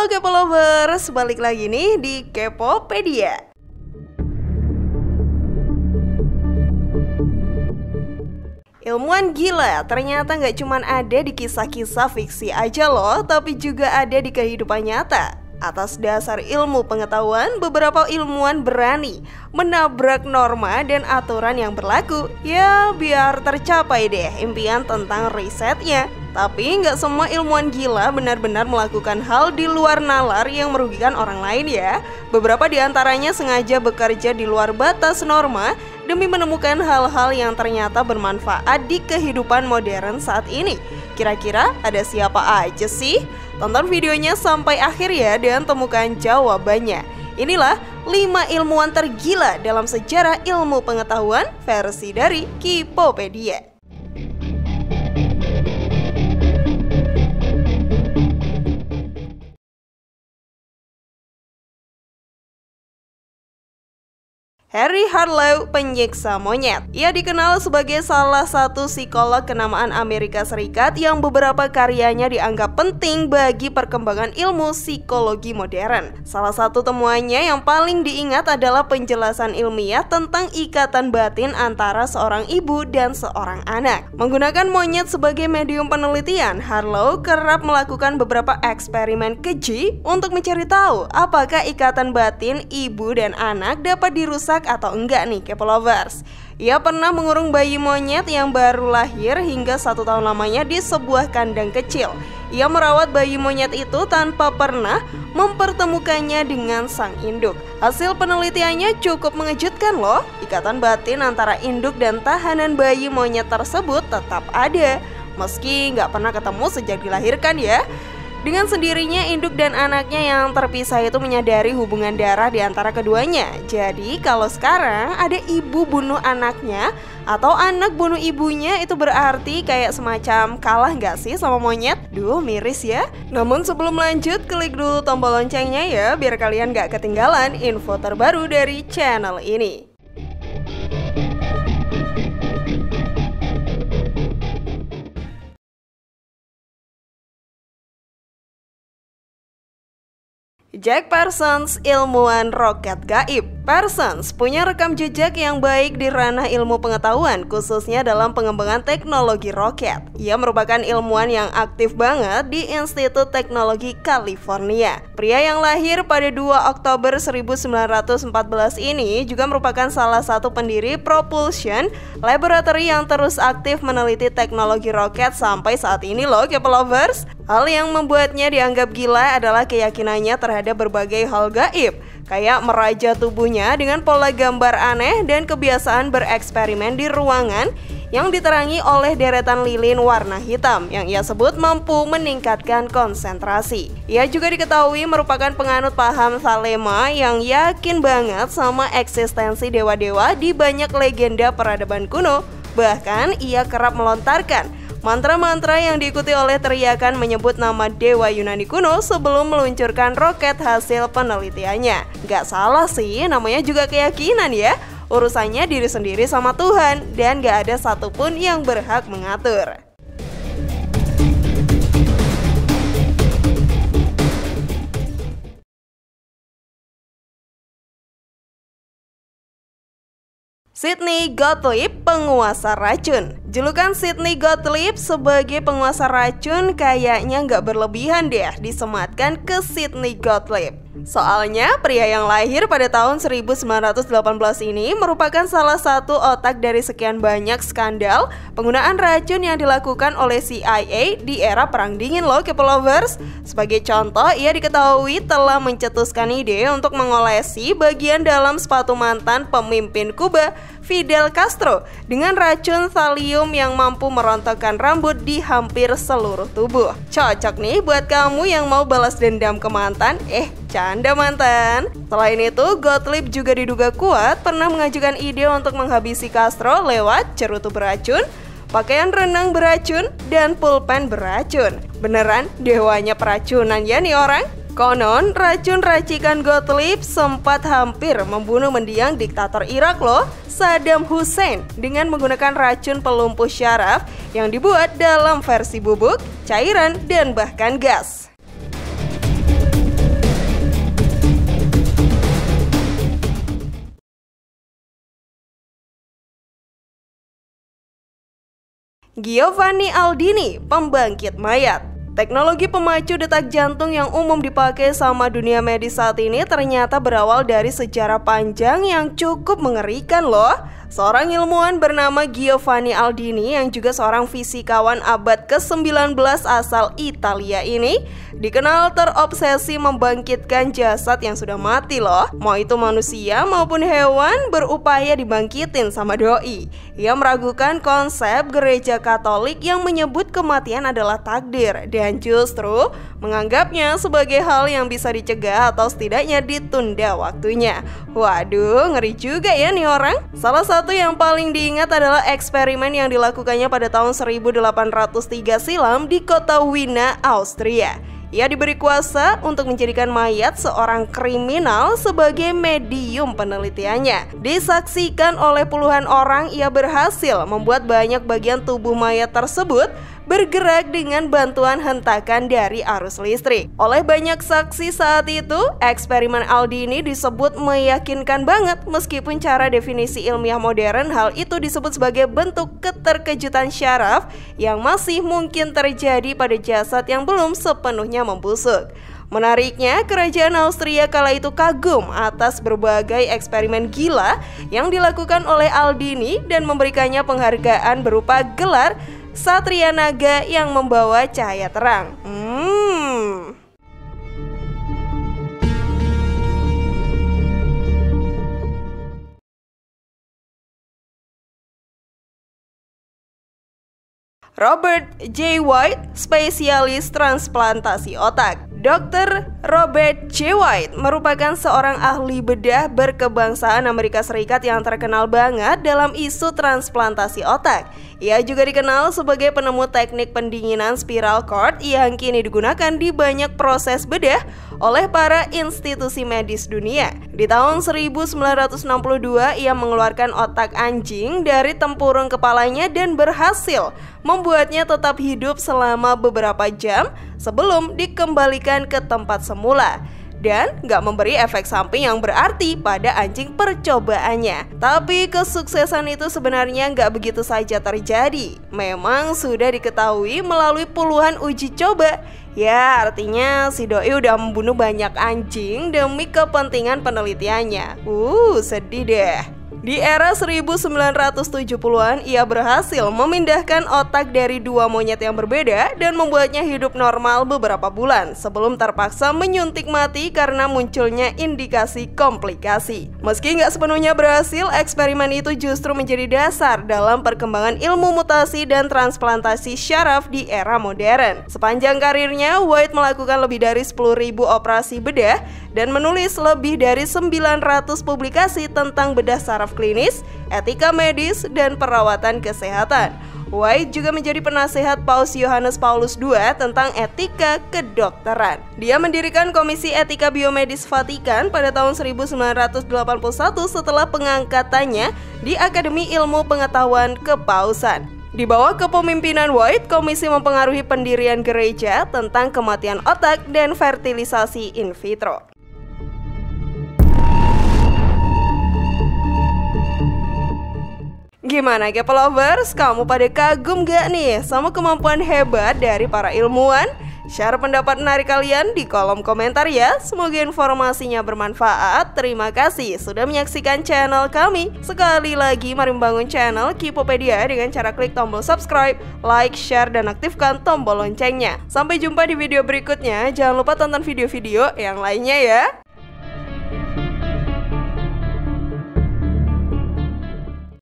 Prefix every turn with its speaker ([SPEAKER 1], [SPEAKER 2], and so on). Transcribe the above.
[SPEAKER 1] Halo Kepo Lovers, balik lagi nih di Kepopedia. Ilmuwan gila ternyata nggak cuma ada di kisah-kisah fiksi aja loh, tapi juga ada di kehidupan nyata. Atas dasar ilmu pengetahuan, beberapa ilmuwan berani menabrak norma dan aturan yang berlaku. Ya, biar tercapai deh impian tentang risetnya. Tapi nggak semua ilmuwan gila benar-benar melakukan hal di luar nalar yang merugikan orang lain ya. Beberapa di antaranya sengaja bekerja di luar batas norma demi menemukan hal-hal yang ternyata bermanfaat di kehidupan modern saat ini. Kira-kira ada siapa aja sih? Tonton videonya sampai akhir ya dan temukan jawabannya. Inilah 5 ilmuwan tergila dalam sejarah ilmu pengetahuan versi dari Kepopedia. Harry Harlow, penyiksa monyet. Ia dikenal sebagai salah satu psikolog kenamaan Amerika Serikat yang beberapa karyanya dianggap penting bagi perkembangan ilmu psikologi modern. Salah satu temuannya yang paling diingat adalah penjelasan ilmiah tentang ikatan batin antara seorang ibu dan seorang anak. Menggunakan monyet sebagai medium penelitian, Harlow kerap melakukan beberapa eksperimen keji untuk mencari tahu apakah ikatan batin ibu dan anak dapat dirusak atau enggak nih Kepo Lovers. Ia pernah mengurung bayi monyet yang baru lahir hingga 1 tahun lamanya di sebuah kandang kecil. Ia merawat bayi monyet itu tanpa pernah mempertemukannya dengan sang induk. Hasil penelitiannya cukup mengejutkan loh. Ikatan batin antara induk dan tahanan bayi monyet tersebut tetap ada, meski nggak pernah ketemu sejak dilahirkan ya. Dengan sendirinya induk dan anaknya yang terpisah itu menyadari hubungan darah di antara keduanya. Jadi kalau sekarang ada ibu bunuh anaknya atau anak bunuh ibunya, itu berarti kayak semacam kalah gak sih sama monyet? Duh, miris ya. Namun sebelum lanjut, klik dulu tombol loncengnya ya, biar kalian gak ketinggalan info terbaru dari channel ini. Jack Parsons, ilmuwan roket gaib. Parsons punya rekam jejak yang baik di ranah ilmu pengetahuan, khususnya dalam pengembangan teknologi roket. Ia merupakan ilmuwan yang aktif banget di Institut Teknologi California. Pria yang lahir pada 2 Oktober 1914 ini juga merupakan salah satu pendiri Propulsion Laboratory yang terus aktif meneliti teknologi roket sampai saat ini loh Kepo Lovers. Hal yang membuatnya dianggap gila adalah keyakinannya terhadap berbagai hal gaib, kayak meraja tubuhnya dengan pola gambar aneh dan kebiasaan bereksperimen di ruangan yang diterangi oleh deretan lilin warna hitam yang ia sebut mampu meningkatkan konsentrasi. Ia juga diketahui merupakan penganut paham Thelema yang yakin banget sama eksistensi dewa-dewa di banyak legenda peradaban kuno. Bahkan ia kerap melontarkan mantra-mantra yang diikuti oleh teriakan menyebut nama dewa Yunani kuno sebelum meluncurkan roket hasil penelitiannya. Gak salah sih, namanya juga keyakinan ya. Urusannya diri sendiri sama Tuhan, dan gak ada satupun yang berhak mengatur. Sidney Gottlieb, penguasa racun. Julukan Sidney Gottlieb sebagai penguasa racun kayaknya nggak berlebihan deh disematkan ke Sidney Gottlieb. Soalnya pria yang lahir pada tahun 1918 ini merupakan salah satu otak dari sekian banyak skandal penggunaan racun yang dilakukan oleh CIA di era Perang Dingin loh Kepo Lovers. Sebagai contoh, ia diketahui telah mencetuskan ide untuk mengolesi bagian dalam sepatu mantan pemimpin Kuba, Fidel Castro, dengan racun thallium yang mampu merontokkan rambut di hampir seluruh tubuh. Cocok nih buat kamu yang mau balas dendam ke mantan. Canda mantan. Selain itu, Gottlieb juga diduga kuat pernah mengajukan ide untuk menghabisi Castro lewat cerutu beracun, pakaian renang beracun, dan pulpen beracun. Beneran dewanya peracunan ya nih orang? Konon, racun racikan Gottlieb sempat hampir membunuh mendiang diktator Irak loh, Saddam Hussein, dengan menggunakan racun pelumpuh syaraf yang dibuat dalam versi bubuk, cairan, dan bahkan gas. Giovanni Aldini, pembangkit mayat. Teknologi pemacu detak jantung yang umum dipakai sama dunia medis saat ini ternyata berawal dari sejarah panjang yang cukup mengerikan loh. Seorang ilmuwan bernama Giovanni Aldini yang juga seorang fisikawan abad ke-19 asal Italia ini dikenal terobsesi membangkitkan jasad yang sudah mati loh. Mau itu manusia maupun hewan berupaya dibangkitin sama doi. Ia meragukan konsep gereja Katolik yang menyebut kematian adalah takdir dan justru menganggapnya sebagai hal yang bisa dicegah atau setidaknya ditunda waktunya. Waduh, ngeri juga ya nih orang. Salah satu yang paling diingat adalah eksperimen yang dilakukannya pada tahun 1803 silam di kota Wina, Austria. Ia diberi kuasa untuk menjadikan mayat seorang kriminal sebagai medium penelitiannya. Disaksikan oleh puluhan orang, ia berhasil membuat banyak bagian tubuh mayat tersebut bergerak dengan bantuan hentakan dari arus listrik. Oleh banyak saksi saat itu, eksperimen Aldini disebut meyakinkan banget. Meskipun cara definisi ilmiah modern, hal itu disebut sebagai bentuk keterkejutan syaraf yang masih mungkin terjadi pada jasad yang belum sepenuhnya membusuk. Menariknya, kerajaan Austria kala itu kagum atas berbagai eksperimen gila yang dilakukan oleh Aldini dan memberikannya penghargaan berupa gelar Satria Naga yang membawa cahaya terang. Robert J. White, spesialis transplantasi otak. Dr. Robert J. White merupakan seorang ahli bedah berkebangsaan Amerika Serikat yang terkenal banget dalam isu transplantasi otak. Ia juga dikenal sebagai penemu teknik pendinginan spiral cord yang kini digunakan di banyak proses bedah oleh para institusi medis dunia. Di tahun 1962, ia mengeluarkan otak anjing dari tempurung kepalanya dan berhasil membuatnya tetap hidup selama beberapa jam sebelum dikembalikan ke tempat semula dan gak memberi efek samping yang berarti pada anjing percobaannya. Tapi kesuksesan itu sebenarnya gak begitu saja terjadi. Memang sudah diketahui melalui puluhan uji coba. Ya, artinya si doi udah membunuh banyak anjing demi kepentingan penelitiannya. Sedih deh. Di era 1970-an, ia berhasil memindahkan otak dari dua monyet yang berbeda dan membuatnya hidup normal beberapa bulan sebelum terpaksa menyuntik mati karena munculnya indikasi komplikasi. Meski nggak sepenuhnya berhasil, eksperimen itu justru menjadi dasar dalam perkembangan ilmu mutasi dan transplantasi syaraf di era modern. Sepanjang karirnya, White melakukan lebih dari 10.000 operasi bedah dan menulis lebih dari 900 publikasi tentang bedah saraf klinis, etika medis, dan perawatan kesehatan. White juga menjadi penasehat Paus Yohanes Paulus II tentang etika kedokteran. Dia mendirikan Komisi Etika Biomedis Vatikan pada tahun 1981 setelah pengangkatannya di Akademi Ilmu Pengetahuan Kepausan. Di bawah kepemimpinan White, komisi mempengaruhi pendirian gereja tentang kematian otak dan fertilisasi in vitro. Gimana K-Lovers? Kamu pada kagum gak nih sama kemampuan hebat dari para ilmuwan? Share pendapat menarik kalian di kolom komentar ya. Semoga informasinya bermanfaat. Terima kasih sudah menyaksikan channel kami. Sekali lagi mari membangun channel Kipopedia dengan cara klik tombol subscribe, like, share, dan aktifkan tombol loncengnya. Sampai jumpa di video berikutnya. Jangan lupa tonton video-video yang lainnya ya.